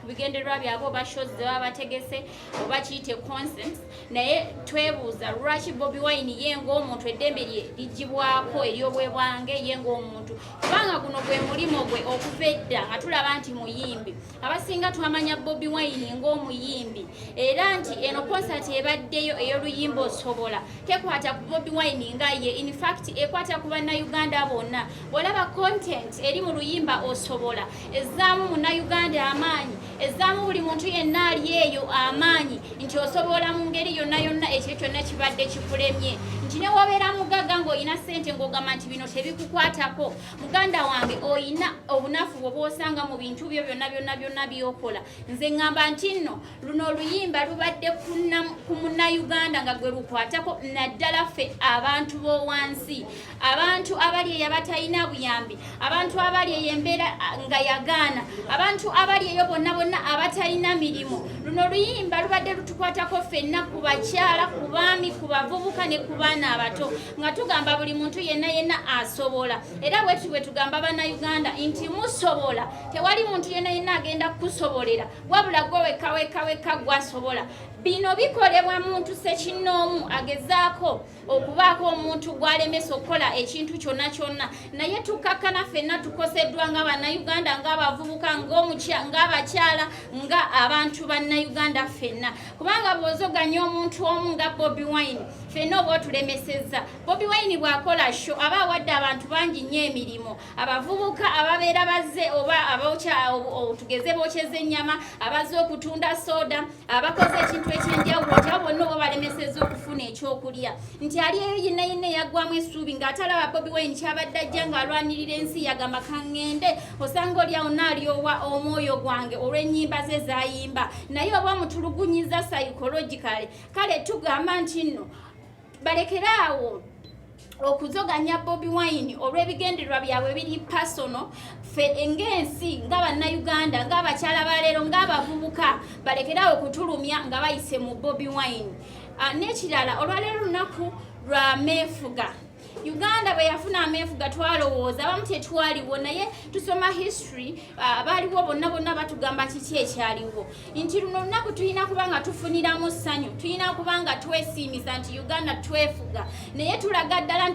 ku bigendererwa byabwe oba shows ze baba bategese oba kiyite concerts naye twebuuza lwaki Bobi Wine ye ng'omuntu eddembe lye ligibwako ery'obwebwange ye ng'omuntu kubanga guno gwe mulimo gwe okuva edda nga tulaba nti muyimbi abasinga twamanya Bobi Wine ng'omuyimbi era nti eno concert ebaddeyo ey'oluyimba osobola tekwata ku Bobi Wine nga ye in fact ekwata ku bannayuganda bonna olaba content eri mu luyimba osobola ezzaamu munnayuganda amaanyi ezzaamu buli muntu yenna ali eyo amaanyi nti osobola mu ngeri yonna yonna ekyo kyonna kibadde kikulemye nti ne wabeera mugagga ng'olina ssente ng'ogamba nti bino tebikukwatako muganda wange olina obunafu bwe bw'osanga mu bintu byo byonna by'okola nze ŋŋamba nti nno luno oluyimba lubadde ku munnayuganda nga gwe lukwatako naddala ffe abantu b'owansi abantu abali eyo abatalina buyambi abantu abali eyo embeera nga yagaana abantu abali eyo bonna abatalina mirimu luno oluyimba lubadde lutukwatako ffenna ku bakyala ku baami ku bavubuka ne ku baana abato nga tugamba buli muntu yenna asobola era bwetu bwe tugamba bannayuganda nti musobola tewali muntu yenna agenda kukusobolera wabula gwe wekka gwasobola bino bikolebwa muntu sekinnoomu agezaako okubaako omuntu gwalemesa okukola ekintu kyonna naye tukakkana ffenna tukoseddwa nga bannayuganda ng'abavubuka ng'abakyala nga abantu bannayuganda ffenna kubanga bw'ozoganya omuntu omu nga Bobi Wine ffenna oba otulemesezza Bobi Wine bw'akola sho aba awadde abantu bangi nnyo emirimu abavubuka ababeera bazze oba tugeze bokyeza ennyama abazze okutunda soda abakoze ekintu ekyenjawulo nti abo bonna oba balemesezza okufuna ekyokulya nti ali eyo yenna yaggwamu essuubi ng'atalaba Bobi Wine kyabadde ajja ng'alwanirira ensi yagamba kaŋŋende osanga oli awo n'alyowa omwoyo gwange olw'ennyimba ze zayimba naye oba mutulugunyiza psychologically kale tugamba nti nno balekeraawo okuzoganya Bobi Wine olw'ebigendererwa byabwe biri personal ffe ng'ensi ng'abannayuganda ng'abakyala baleero ng'abavubuka balekerawo okutulumya nga bayise mu Bobi Wine n'ekirala olwaleero lunaku lwa meefuga Uganda bwe yafuna ameefuga twalowooza abamu tetwaliwo naye tusoma history baaliwo bonna batugamba kiki ekyaliwo nti luno lunaku tulina kuba nga tufuniramu ssanyu tulina kuba nga twesiimisa nti Uganda twefuga naye tulaga ddala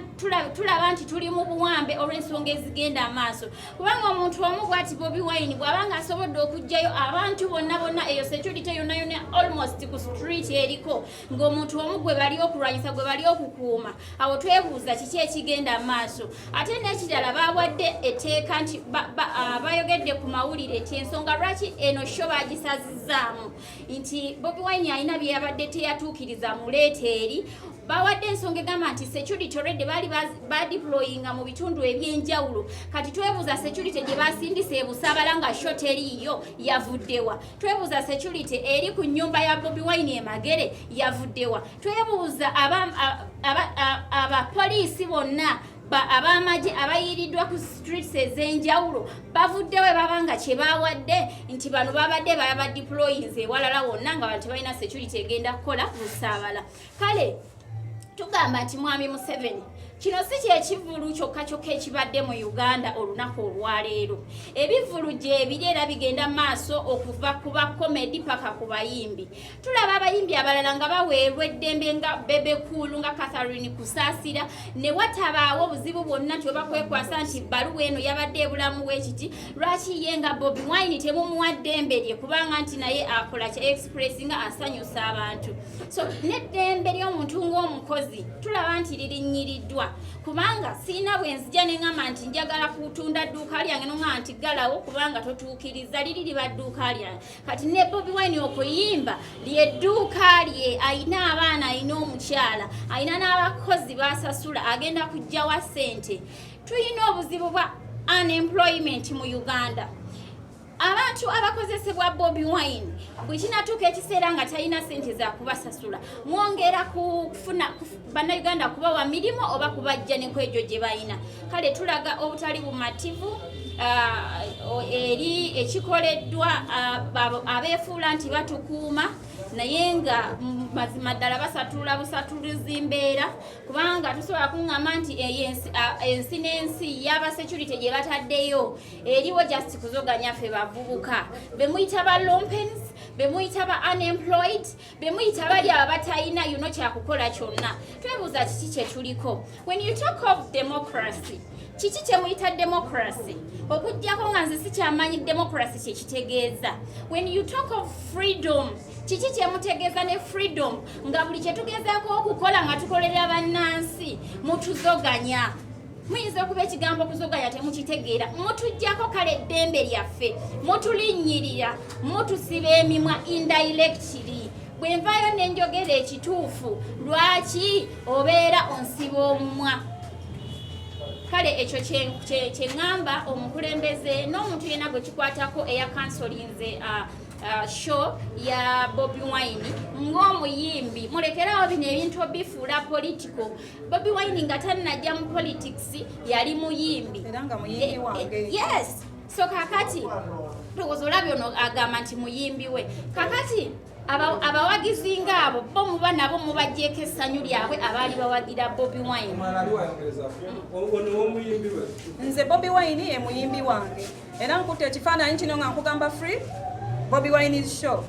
tulaba nti tuli mu buwambe olw'ensonga ezigenda amaaso kubanga omuntu omu bw'ati Bobi Wine bw'aba nga asobodde okugjayo abantu bonna eyo security yonna almost ku street eriko ng'omuntu omu gwe bali okulwanyisa gwe bali okukuuma awo twebuuza kiki ekigenda amaaso ate n'ekirala bawadde etteeka nti bayogedde ku mawulire eti ensonga lwaki eno sho bagisazizzaamu nti Bobi Wine alina bye yabadde teyatuukiriza muleeta eri bawadde ensonga egamba nti security already baali badeployinga mu bitundu ebyenjawulo kati twebuuza security gye basindisa ebusaabala nga sho teriiyo yavuddewa twebuuza security eri ku nnyumba ya Bobi Wine emagere yavuddewa twebuuza abapoliisi bonna ab'amagye abayiriddwa ku streets ez'enjawulo bavuddewo babanga kye bawadde nti bano babadde babadeployinze ewalala wonna nga bantu balina security egenda kukola busaabala kale tugamba nti mwami Museveni kino si ky'ekivuulu kyokka ekibadde mu Uganda olunaku olwaleero ebivulu gye ebiri era bigenda maaso okuva ku bakomedi paka ku bayimbi tulaba abayimbi abalala nga baweerwa eddembe nga Bebekulu nga Catherine Kusaasira ne watabaawo obuzibu bwonna nti oba kwekwasa nti bbaluwa eno yabadde ebulamu w'ekiti lwaki ye nga Bobi Wine temumuwa ddembe lye kubanga nti naye akola kya express nga asanyusa abantu so n'eddembe ly'omuntu ng'omukozi tulaba nti lirinyiriddwa kubanga siina bwenzija neŋŋamba nti njagala kutunda dduuka lyange noŋŋamba nti galawo kubanga totuukiriza liri liba dduuka lyange kati ne Bobi Wine okuyimba lyedduuka lye ayina abaana ayina omukyala ayina n'abakozi basasula agenda kujjawa ssente tulina obuzibu bwa unemployment mu Uganda abantu abakozesebwa Bobi Wine bwe kinatuuka ekiseera nga talina ssente za kubasasula mwongera kufuna bannayuganda kubawa mirimu oba kubajja ne kwegyo gye balina kale tulaga obutali bumativu eri ekikoleddwa abeefuula nti batukuuma naye nga mazima ddala basatulula busatuluzi mbeera kubanga tusobola kuŋŋamba nti ensi n'ensi yaba security gye bataddeyo eriwo just kuzoganya ffe bavubuka be muyita ba lumpens be muyita ba unemployed be muyita bali abatalina kyakukola kyonna twebuuza kiki kye tuliko. When you talk of democracy kiki kye muyita democracy okuggyako nga nze sikyamanyi democracy kye kitegeeza. When you talk of freedom kiki kye mutegeeza ne freedom nga buli kye tugezaako okukola nga tukolera bannansi mutuzoganya. Muyinza okuba ekigambo kuzoganya temukitegeera mutuggyako kale eddembe lyaffe mutulinnyirira mutusiba emimwa indirectly. Bwe nvaayo n'enjogera ekituufu lwaki obeera onsiba omumwa. Kale ekyo kye ŋŋamba omukulembeze n'omuntu yenna gwe kikwatako eyakansolinze show ya Bobi Wine ng'omuyimbi mulekerawo bino ebintu bifuula political. Bobi Wine nga tannajja mu politics yali muyimbi era nga muyimbi wange. Yes, so kakati ndowooza olabye ono agamba nti muyimbi we. Kakati abawagizi ngaabo bo muba nabo mubajjeeko essanyu lyabwe abaali bawagira Bobi Wine. Nze Bobi Wine ye muyimbi wange era nkutte ekifaananyi kino nga nkugamba free Bobi Wine is show.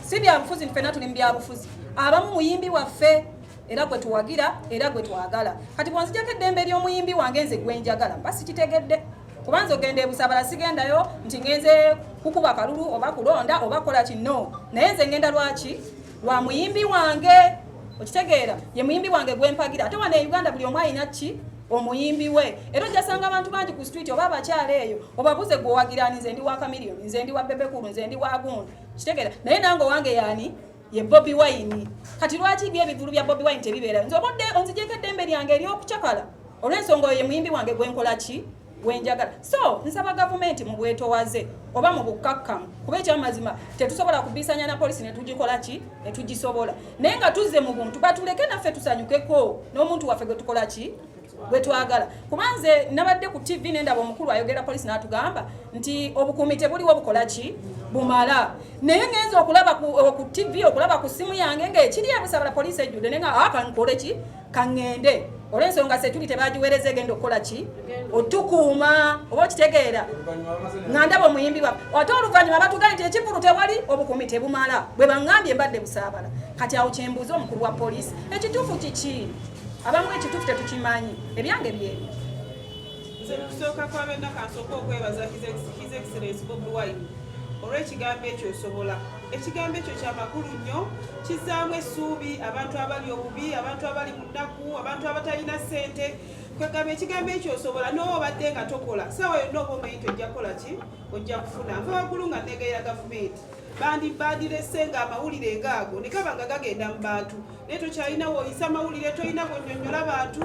Si byabufuzi ffenna tuli mu byabufuzi abamu muyimbi waffe era gwe tuwagira era gwe twagala. Kati bwonzijako eddembe ly'omuyimbi wange nze gwe njagala mba sikitegedde kubanza ogenda ebusabala sigendayo nti ngenze kukuba kalulu oba kulonda oba kola kino naye nze ngenda lwaki lwa muyimbi wange okitegeera ye muyimbi wange gwe mpagira. Ate wano e Uganda buli omu alina ki omuyimbi we era ojjasanga abantu bangi ku street oba abakyala eyo obabuze gwe owagira nze ndi wa Kamiliyoni nze ndi wa Bebekulu nze ndi wa Gundi kitegeera naye nange owange yaani ye Bobi Wine. Kati lwaki by'ebivulu bya Bobi Wine tebibeera nze obodde onzigyeko eddembe lyange ery'okucakala olw'ensonga oyo ye muyimbi wange gwe nkola ki gwenjagala. So nsaba gavumenti mu bwetowaze oba mu bukkakkamu kuba ekyamazima tetusobola kubisanya na polisi netugikola ki netugisobola naye nga tuzze mu buntu batuleke naffe tusanyukeko n'omuntu waffe gwe tukola ki gwe twagala. Kuba nze nabadde ku TV nendaba omukulu ayogera polisi n'atugamba nti obukuumi tebuliwo bukola ki bumala naye ngenza okulaba ku TV okulaba ku simu yange ng'ekiri ebusabala polisi ejjudde naye nga kankole ki kaŋŋende olw'ensonga se tuli tebagiweereza egenda okukola ki otukuuma oba okitegeera nga ndaba omuyimbi bwa ate oluvannyuma batugambye nti ekivulu tewali obukuumi tebumala bwe baŋŋambye mbadde busaabala. Kati awo kyembuuza omukulu wa polisi ekituufu kiki abamu ekituufu tetukimanyi ebyange byebyo. Nze kusooka kwabenda kansooka okwebaza His Excellency Bobi Wine olw'ekigambo ekyosobola. Ekigambo ekyo kyamakulu nnyo kizzaamu essuubi abantu abali obubi abantu abali mu nnaku abantu abatalina ssente kwegamba ekigambo ekyosobola n'obadde nga tokola saawa yonna oba omanyi tojja kukola ki ojja kufuna. Nva waggulu nga nneegayira gavumenti bandirese nga amawulire ngaago ne gaba nga gagenda mu bantu naye tokyalina woyisa mawulire tolina bwonnyonnyola bantu.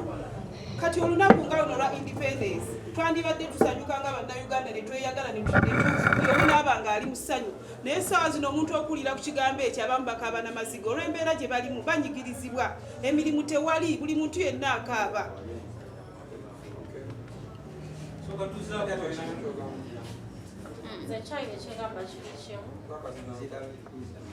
Kati olunaku nga luno lwa independence twandibadde tusanyuka nga bannayuganda ne tweyagala omu naaba nga ali mu ssanyu naye essaawa zino omuntu okulira ku kigambo ekyo abamu bakaaba n'amaziga olw'embeera gye balimu banyigirizibwa emirimu tewali buli muntu yenna akaaba.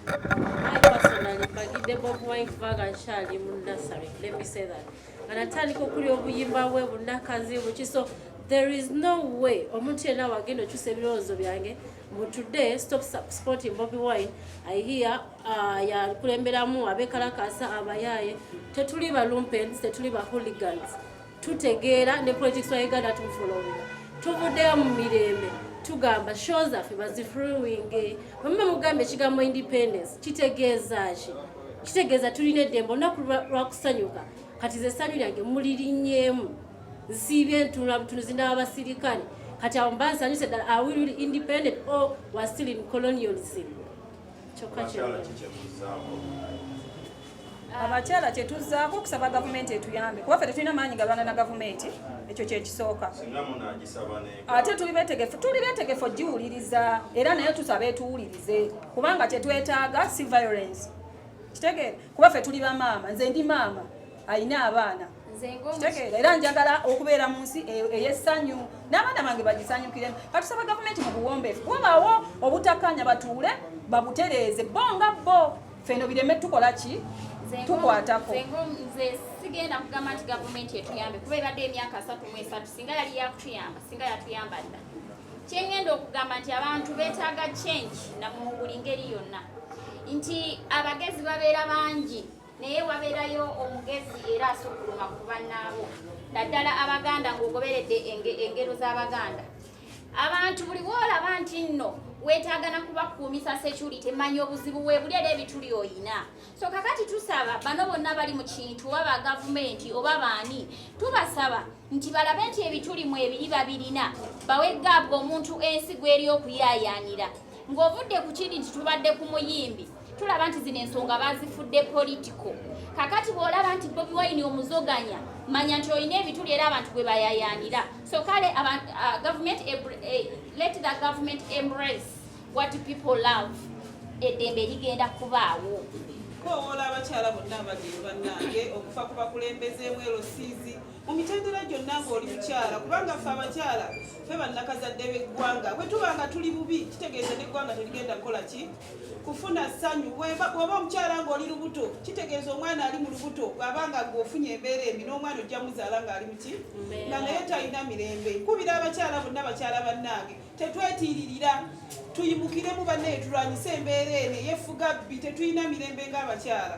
I personally bagidde Bobi Wine kubanga nkyali mu nursery, let me say that. Anatandika okulya obuyimba bwe bunnakazi buki, so there is no way omuntu yenna wagenda okyusa ebirowoozo byange but today stop supporting Bobi Wine. I hear yakulemberamu abekalakasa abayaaye tetuli ba lumpens tetuli ba hooligans tutegeera ne politics wa Uganda tumufolowera tuvuddeyo mu mirembe tugamba shows zaffe bazifruwinge bamwe mugambe ekigambo independence kitegeeza ki kitegeeza tulina eddembe olunaku lwakusanyuka kati ze ssanyu lyange mulirinyeemu nsiibye ntunuzina abasirikale kati awo mba nsanyuse ddala are we really independent or we're still in colonialism. Kyokka abakyala kyetuzzaako okusaba gavumenti etuyambe kuba ffe tetulina maanyi galwana na gavumenti ekyo kyekisooka ate tuli beetegefu ogiwuliriza era naye tusaba etuwulirize kubanga kyetwetaaga si violence kitegeere kuba ffe tuli bamaama nze ndi maama ayina abaana kitegeera era njagala okubeera mu nsi ey'essanyu n'abaana bange bagisanyukiremu katusaba gavumenti mu buwombeefu bwebaawo obutakkaanya batuule babutereeze bo nga bo feno bireme tukola ki tukwatako nze sigenda kugamba nti gavumenti etuyambe kuba ebadde emyaka 33 singa yali yakutuyamba singa yatuyamba dda kyengenda okugamba nti abantu beetaaga change mu buli ngeri yonna nti abagezi babeera bangi naye wabeerayo omugezi era asukkuluma ku bannaabo naddala abaganda ng'ogoberedde engero z'abaganda abantu buli bwolaba nti nno weetaaga nakubakuumisa security manyi obuzibu bwebuli era ebituli oyina so kakati tusaba bano bonna bali mu kintu oba gavumenti oba baani tubasaba nti balabe nti ebituli mu ebiri babirina bawe gaabwe omuntu ensi gw'eri okuyaayaanira ng'ovudde ku kindi nti tubadde ku muyimbi tulaba nti zino ensonga bazifudde political kakati bw'olaba nti Bobi Wine omuzoganya manya nti olina ebituli era abantu gwe bayayaanira so kale let the government embrace what people love eddembe ligenda kubaawo kowola abakyala bonna abageni bannange okufa ku bakulembezeemu erosiizi mu mitendera gyonna ng'oli mukyala kubanga ffe abakyala ffe bannakazadde b'eggwanga bwe tuba nga tuli bubi kitegeeza n'eggwanga terigenda kukola ki kufuna ssanyu bw'oba omukyala ng'oli lubuto kitegeeza omwana ali mu lubuto bw'abanga ng'ofunye embeera embi n'omwana ojja muzaala ng'ali muki nga naye talina mirembe nkubira abakyala bonna bakyala bannange tetwetiiririra tuyimukiremu bannaye tulwanyise embeera eno yefuga bbi tetulina mirembe ng'abakyala